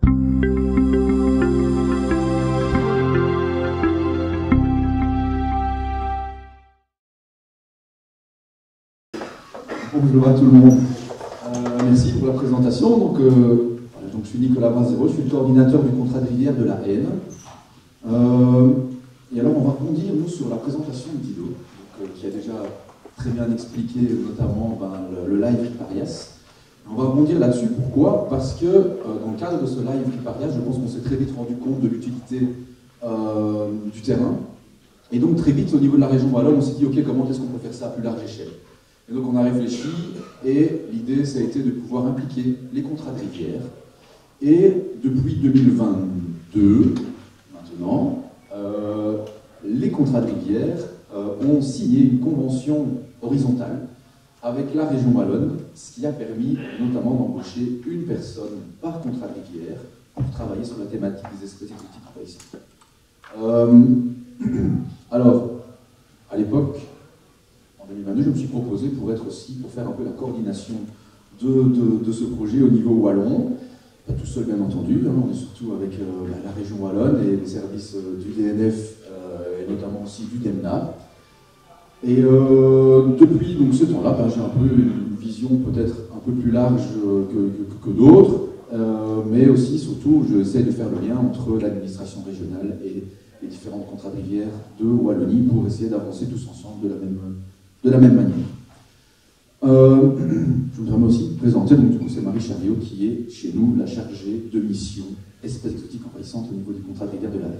Bonjour à tout le monde. Merci pour la présentation. Donc, je suis Nicolas Brasero, je suis le coordinateur du contrat de rivière de la Haine. Et alors, on va rebondir, nous, sur la présentation de Guido, qui a déjà très bien expliqué, notamment le live Riparias. On va rebondir là-dessus. Pourquoi? Parce que, dans le cadre de ce live Riparias, je pense qu'on s'est très vite rendu compte de l'utilité du terrain. Et donc, très vite, au niveau de la région wallonne, on s'est dit, OK, comment est-ce qu'on peut faire ça à plus large échelle? Et donc on a réfléchi, et l'idée, ça a été de pouvoir impliquer les contrats de rivière. Et depuis 2022, maintenant, les contrats de rivière ont signé une convention horizontale avec la région wallonne, ce qui a permis notamment d'embaucher une personne par contrat de rivière pour travailler sur la thématique des espèces exotiques envahissantes. Alors, à l'époque, en 2022, je me suis proposé pour faire un peu la coordination de ce projet au niveau wallon. Pas tout seul, bien entendu, hein, on est surtout avec la région wallonne et les services du DNF et notamment aussi du DEMNA. Et depuis donc, ce temps-là, j'ai un peu une vision peut-être un peu plus large que d'autres, mais aussi, surtout, j'essaie de faire le lien entre l'administration régionale et les différents contrats de rivière de Wallonie pour essayer d'avancer tous ensemble de la même manière. Je voudrais aussi présenter, donc du coup c'est Marie Chariot qui est chez nous la chargée de mission espèces exotiques envahissantes au niveau du contrat de rivière de la Haine.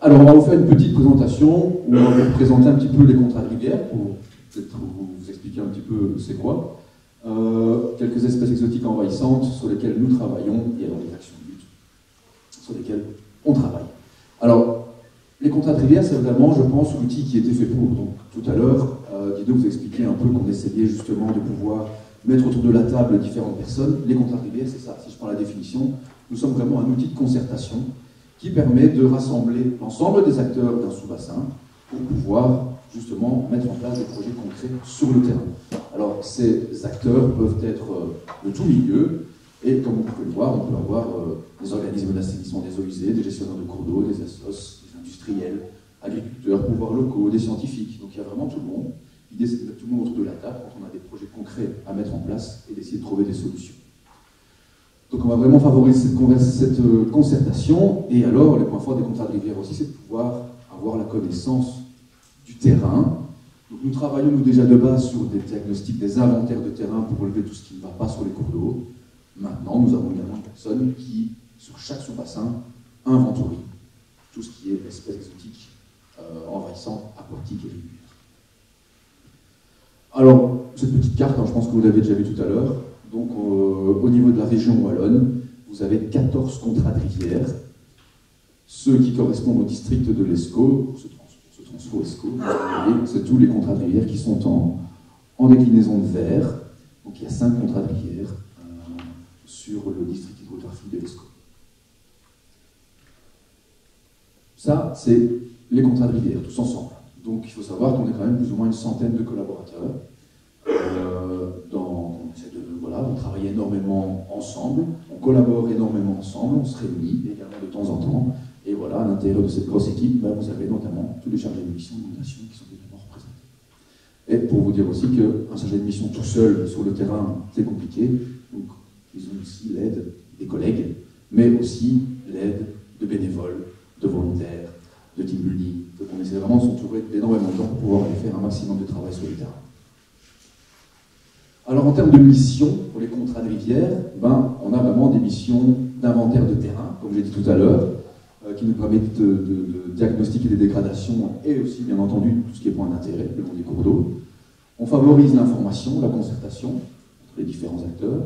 Alors on va vous faire une petite présentation où on va vous présenter un petit peu les contrats de rivière pour peut-être vous expliquer un petit peu c'est quoi. Quelques espèces exotiques envahissantes sur lesquelles nous travaillons et alors les actions de lutte sur lesquelles on travaille. Alors, les contrats de rivière, c'est vraiment, je pense, l'outil qui était fait pour. Donc, tout à l'heure, Guido vous expliquait un peu qu'on essayait justement de pouvoir mettre autour de la table différentes personnes. Les contrats de rivière, c'est ça. Si je prends la définition, nous sommes vraiment un outil de concertation qui permet de rassembler l'ensemble des acteurs d'un sous-bassin pour pouvoir justement mettre en place des projets concrets sur le terrain. Alors, ces acteurs peuvent être de tout milieu, et comme vous pouvez le voir, on peut avoir des organismes d'assainissement des eaux usées, des gestionnaires de cours d'eau, des assos, des industriels, agriculteurs, pouvoirs locaux, des scientifiques. Donc il y a vraiment tout le monde. L'idée, c'est de mettre tout le monde autour de la table quand on a des projets concrets à mettre en place et d'essayer de trouver des solutions. Donc on va vraiment favoriser cette concertation. Et alors, le point fort des contrats de rivière aussi, c'est de pouvoir avoir la connaissance du terrain. Donc nous travaillons nous déjà de base sur des diagnostics, des inventaires de terrain pour relever tout ce qui ne va pas sur les cours d'eau. Maintenant, nous avons également une personne qui, sur chaque sous-bassin, inventorie tout ce qui est espèces exotiques envahissantes, aquatiques et régulières. Alors, cette petite carte, je pense que vous l'avez déjà vu tout à l'heure. Donc, au niveau de la région wallonne, vous avez 14 contrats de rivière. Ceux qui correspondent au district de l'Escaut, ce transfo Escaut, c'est tous les contrats de rivière qui sont en déclinaison de vert. Donc, il y a 5 contrats de rivière sur le district hydrographique de l'Escaut. Ça, c'est les contrats de rivière, tous ensemble. Donc il faut savoir qu'on est quand même plus ou moins une centaine de collaborateurs. On travaille énormément ensemble, on collabore énormément ensemble, on se réunit également de temps en temps. Et voilà, à l'intérieur de cette grosse équipe, vous avez notamment tous les chargés de mission d'inondation qui sont également représentés. Et pour vous dire aussi qu'un chargé de mission tout seul sur le terrain, c'est compliqué. Donc ils ont aussi l'aide des collègues, mais aussi l'aide de bénévoles, de volontaires, de team building. Donc on essaie vraiment de s'entourer d'énormément de gens pour pouvoir aller faire un maximum de travail sur le terrain. Alors en termes de missions, pour les contrats de rivière, on a vraiment des missions d'inventaire de terrain, comme j'ai dit tout à l'heure, qui nous permettent de diagnostiquer les dégradations et aussi, bien entendu, tout ce qui est point d'intérêt, le long des cours d'eau. On favorise l'information, la concertation entre les différents acteurs.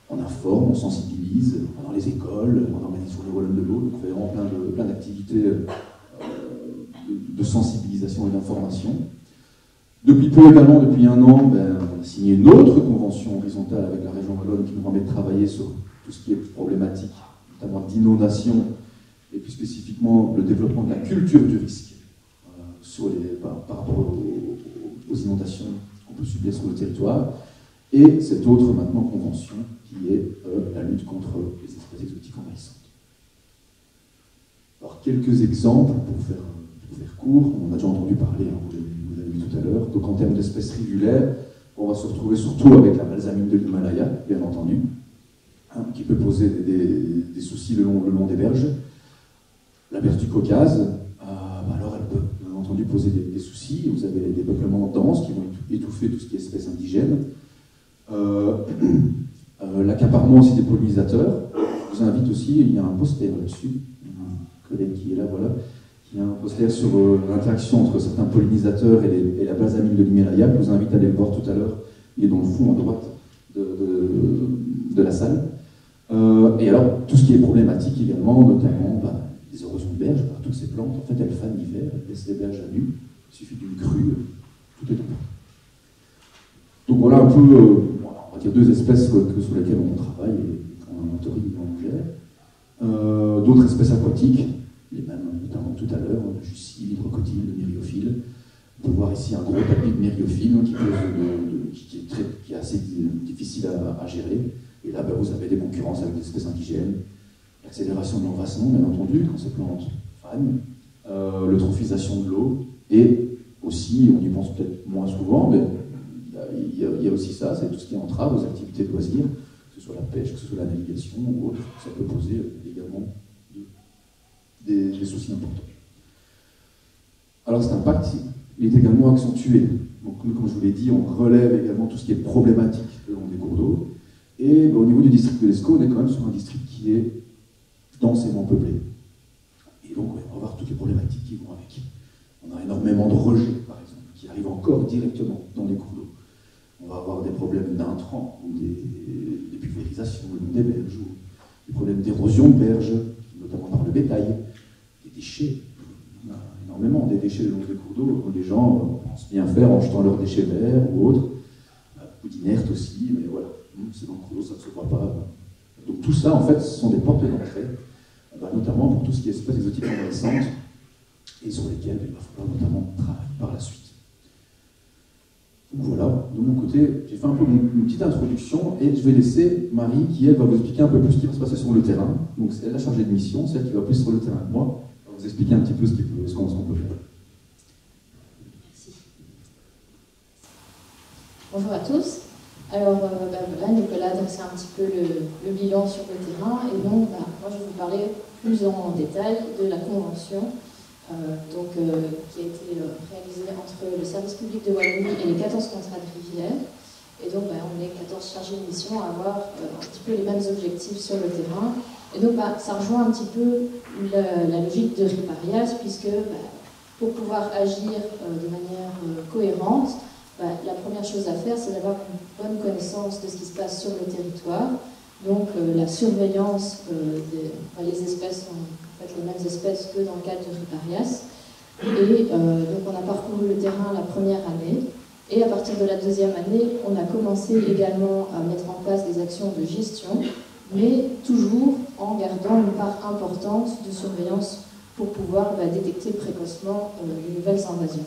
On informe, on sensibilise dans les écoles, on organise sur les wallons de l'eau, donc on fait vraiment plein d'activités de sensibilisation et d'information. Depuis peu également, depuis un an, on a signé une autre convention horizontale avec la région wallonne qui nous permet de travailler sur tout ce qui est problématique, notamment d'inondation, et plus spécifiquement le développement de la culture du risque par rapport aux inondations qu'on peut subir sur le territoire. Et cette autre maintenant convention qui est la lutte contre les espèces espèces exotiques envahissantes. Alors, quelques exemples pour faire court, on a déjà entendu parler, hein, vous l'avez vu tout à l'heure. Donc, en termes d'espèces rivulaires, on va se retrouver surtout avec la balsamine de l'Himalaya, bien entendu, hein, qui peut poser des soucis le long des berges. La berge du Caucase, alors elle peut, bien entendu, poser des soucis. Vous avez des peuplements denses qui vont étouffer tout ce qui est espèces indigènes. L'accaparement aussi des pollinisateurs. Je vous invite aussi, il y a un poster là-dessus, un collègue qui est là, voilà, qui a un poster sur l'interaction entre certains pollinisateurs et la balsamine de l'Himalaya. Je vous invite à aller le voir tout à l'heure. Il est dans le fond à droite de la salle. Et alors, tout ce qui est problématique également, notamment les érosions de berges, toutes ces plantes, en fait, elles fanent l'hiver, elles laissent les berges à nu, il suffit d'une crue, tout est en place. Donc voilà un peu, on va dire deux espèces sur lesquelles on travaille et qu'on monitorise et on gère. D'autres espèces aquatiques, les mêmes, notamment tout à l'heure, le jussi, l'hydrocotyle, le myriophile. On peut voir ici un gros tapis de myriophile qui est assez difficile à gérer. Et là, vous avez des concurrences avec des espèces indigènes, l'accélération de l'envasement, bien entendu, quand ces plantes fanent, l'eutrophisation de l'eau, et aussi, on y pense peut-être moins souvent, mais il y a aussi ça, c'est tout ce qui entrave aux activités de loisirs, que ce soit la pêche, que ce soit la navigation ou autre, ça peut poser également des soucis importants. Alors cet impact, il est également accentué. Donc nous, comme je vous l'ai dit, on relève également tout ce qui est problématique le long des cours d'eau. Et au niveau du district de l'Escaut, on est quand même sur un district qui est densément peuplé. Et donc, on va avoir toutes les problématiques qui vont avec. On a énormément de rejets, par exemple, qui arrivent encore directement dans les cours d'eau. On va avoir des problèmes d'intrants, ou des pulvérisations, le long des berges, ou des problèmes d'érosion de berges, notamment par le bétail, des déchets. On a énormément des déchets le long des cours d'eau, où les gens pensent bien faire en jetant leurs déchets verts ou autres, ou d'inertes aussi, mais voilà. C'est dans le cours d'eau, ça ne se voit pas. Donc tout ça, en fait, ce sont des portes d'entrée, notamment pour tout ce qui est espèces exotiques envahissantes, et sur lesquelles il va falloir notamment travailler par la suite. Donc voilà, de mon côté, j'ai fait un peu une petite introduction, et je vais laisser Marie, qui elle va vous expliquer un peu plus ce qui va se passer sur le terrain. Donc c'est elle la chargée de mission, c'est elle qui va plus sur le terrain que moi. Elle va vous expliquer un petit peu ce qu'on peut faire. Merci. Bonjour à tous. Alors là, Nicolas a dressé un petit peu le bilan sur le terrain, et donc moi je vais vous parler plus en détail de la convention qui a été réalisée entre le service public de Wallonie et les 14 contrats de rivière. Et donc on est 14 chargés de mission à avoir un petit peu les mêmes objectifs sur le terrain. Et donc ça rejoint un petit peu la logique de Riparias, puisque pour pouvoir agir de manière cohérente, la première chose à faire, c'est d'avoir une bonne connaissance de ce qui se passe sur le territoire. Donc la surveillance les espèces sont en fait les mêmes espèces que dans le cadre de Riparias. Et donc on a parcouru le terrain la première année. Et à partir de la deuxième année, on a commencé également à mettre en place des actions de gestion, mais toujours en gardant une part importante de surveillance pour pouvoir détecter précocement de nouvelles invasions.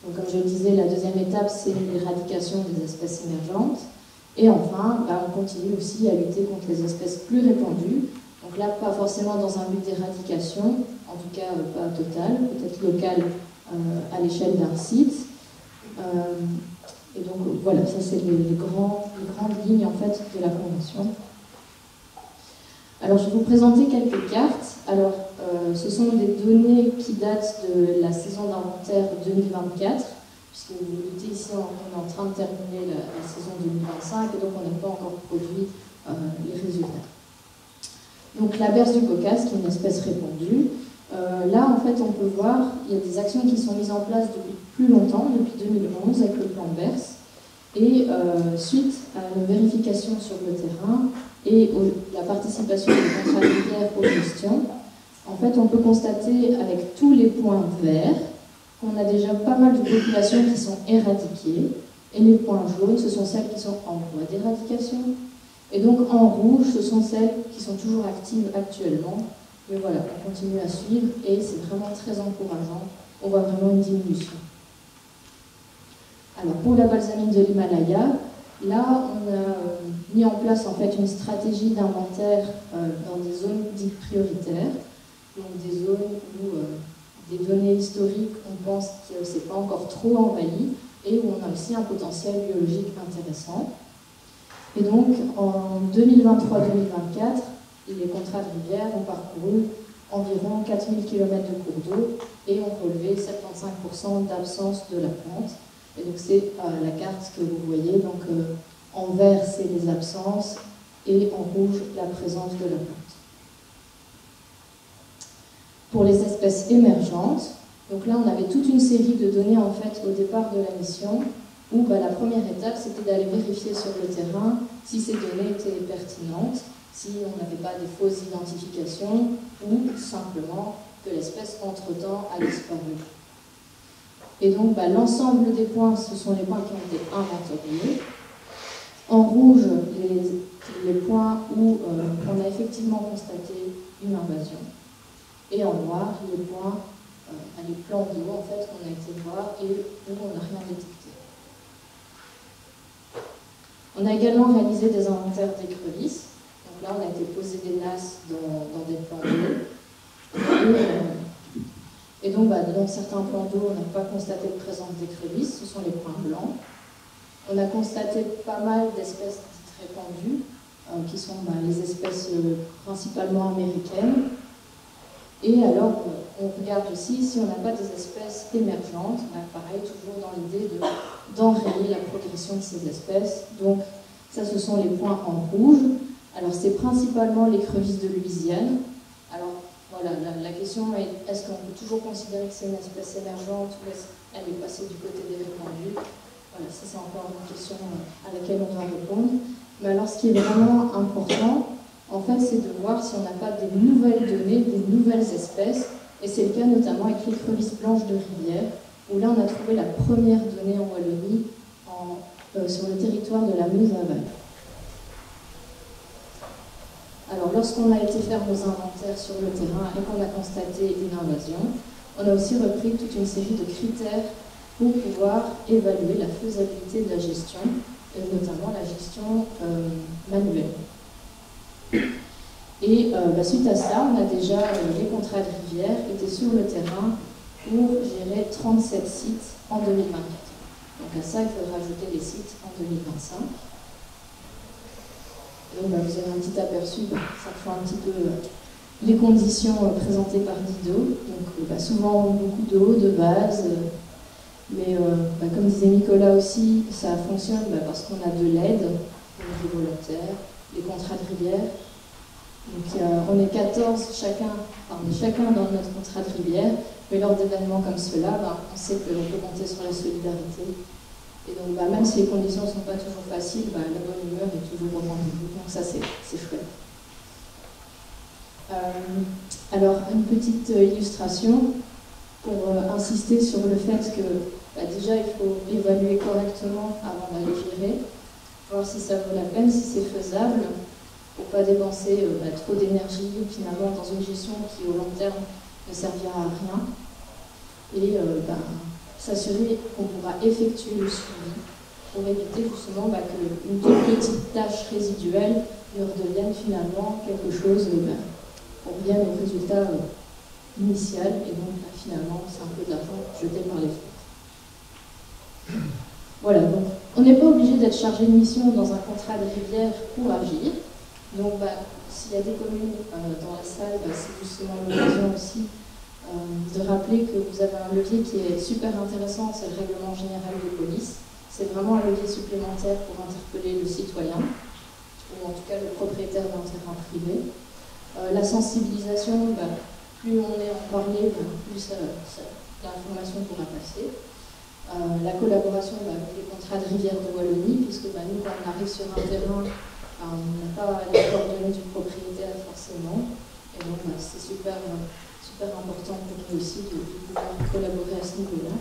Donc, comme je le disais, la deuxième étape, c'est l'éradication des espèces émergentes. Et enfin, on continue aussi à lutter contre les espèces plus répandues. Donc là, pas forcément dans un but d'éradication, en tout cas pas total, peut-être local à l'échelle d'un site. Et donc voilà, ça c'est les grandes lignes en fait de la Convention. Alors je vais vous présenter quelques cartes. Alors ce sont des données qui datent de la saison d'inventaire 2024, puisque vous vous doutez ici on est en train de terminer la saison 2025 et donc on n'a pas encore produit les résultats. Donc la berce du Caucase, qui est une espèce répandue, là en fait on peut voir il y a des actions qui sont mises en place depuis plus longtemps, depuis 2011 avec le plan berce, et suite à une vérification sur le terrain et la participation des contrats rivières aux gestions, en fait on peut constater avec tous les points verts qu'on a déjà pas mal de populations qui sont éradiquées, et les points jaunes, ce sont celles qui sont en voie d'éradication, et donc en rouge, ce sont celles qui sont toujours actives actuellement. Mais voilà, on continue à suivre et c'est vraiment très encourageant. On voit vraiment une diminution. Alors pour la balsamine de l'Himalaya, Là, on a mis en place en fait une stratégie d'inventaire dans des zones dites prioritaires, donc des zones où des données historiques, on pense que c'est pas encore trop envahi et où on a aussi un potentiel biologique intéressant. Et donc, en 2023-2024, les contrats de rivière ont parcouru environ 4000 km de cours d'eau et ont relevé 75% d'absence de la plante. Et donc, c'est la carte que vous voyez. Donc, en vert, c'est les absences et en rouge, la présence de la plante. Pour les espèces émergentes, donc là, on avait toute une série de données en fait au départ de la mission où la première étape, c'était d'aller vérifier sur le terrain si ces données étaient pertinentes, si on n'avait pas des fausses identifications ou simplement que l'espèce entre-temps a disparu. Et donc, l'ensemble des points, ce sont les points qui ont été inventoriés. En rouge, les points où on a effectivement constaté une invasion. Et en noir, les points, les plans d'eau en fait qu'on a été voir et où on n'a rien détecté. On a également réalisé des inventaires d'écrevisses. Donc là, on a été poser des nasses dans des plans d'eau. Et donc, dans certains plans d'eau, on n'a pas constaté de présence d'écrevisses, ce sont les points blancs. On a constaté pas mal d'espèces dites répandues, qui sont les espèces principalement américaines. Et alors, on regarde aussi si on n'a pas des espèces émergentes, pareil, toujours dans l'idée d'enrayer la progression de ces espèces. Donc, ça, ce sont les points en rouge. Alors, c'est principalement l'écrevisse de Louisiane. Alors, voilà, la question est, est-ce qu'on peut toujours considérer que c'est une espèce émergente ou est-ce qu'elle est passée du côté des répandus? Voilà, ça, c'est encore une question à laquelle on doit répondre. Mais alors, ce qui est vraiment important, en fait, c'est de voir si on n'a pas des nouvelles données, des nouvelles espèces, et c'est le cas notamment avec l'écrevisse blanche de rivière, où là on a trouvé la première donnée en Wallonie sur le territoire de la Meuse-Aval. Alors, lorsqu'on a été faire nos inventaires sur le terrain et qu'on a constaté une invasion, on a aussi repris toute une série de critères pour pouvoir évaluer la faisabilité de la gestion, et notamment la gestion manuelle. Et suite à ça, on a déjà les contrats de rivière étaient sur le terrain pour gérer 37 sites en 2024. Donc à ça, il faudra ajouter les sites en 2025. Et donc, vous avez un petit aperçu, ça fait un petit peu les conditions présentées par Dido. Donc souvent beaucoup d'eau, de base, mais comme disait Nicolas aussi, ça fonctionne parce qu'on a de l'aide, des volontaires, les contrats de rivière. Donc on est 14 chacun dans notre contrat de rivière, mais lors d'événements comme cela, on sait que l'on peut compter sur la solidarité. Et donc même si les conditions ne sont pas toujours faciles, la bonne humeur est toujours au rendez-vous. Donc ça c'est chouette. Alors une petite illustration pour insister sur le fait que déjà il faut évaluer correctement avant d'aller gérer, voir si ça vaut la peine, si c'est faisable, pour ne pas dépenser trop d'énergie finalement dans une gestion qui au long terme ne servira à rien, et s'assurer qu'on pourra effectuer le suivi pour éviter justement qu'une toute petite tâche résiduelle ne redevienne finalement quelque chose pour bien au résultat initial, et donc finalement c'est un peu d'argent jeté par les fenêtres. Voilà, donc on n'est pas obligé d'être chargé de mission dans un contrat de rivière pour agir. Donc, s'il y a des communes dans la salle, c'est justement l'occasion aussi de rappeler que vous avez un levier qui est super intéressant, c'est le règlement général de police. C'est vraiment un levier supplémentaire pour interpeller le citoyen, ou en tout cas le propriétaire d'un terrain privé. La sensibilisation, plus on est en parler, plus l'information pourra passer. La collaboration avec les contrats de rivière de Wallonie, puisque nous, quand on arrive sur un terrain, on n'a pas les coordonnées du propriétaire forcément, et donc c'est super important pour nous aussi de pouvoir collaborer à ce niveau-là,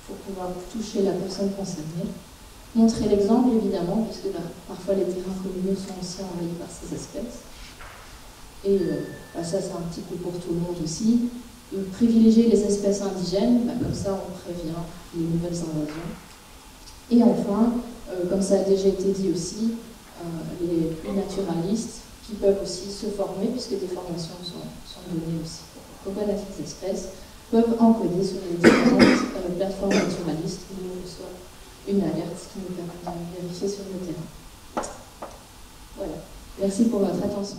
pour pouvoir toucher la personne concernée. Montrer l'exemple évidemment, puisque parfois les terrains communaux sont aussi envahis par ces espèces. Et ça c'est un petit coup pour tout le monde aussi. Privilégier les espèces indigènes, comme ça on prévient les nouvelles invasions. Et enfin, Comme ça a déjà été dit aussi, les plus naturalistes qui peuvent aussi se former, puisque des formations sont données aussi pour connaître les espèces, peuvent encoder sur les différentes plateformes naturalistes qui nous reçoivent une alerte qui nous permet de vérifier sur le terrain. Voilà. Merci pour votre attention.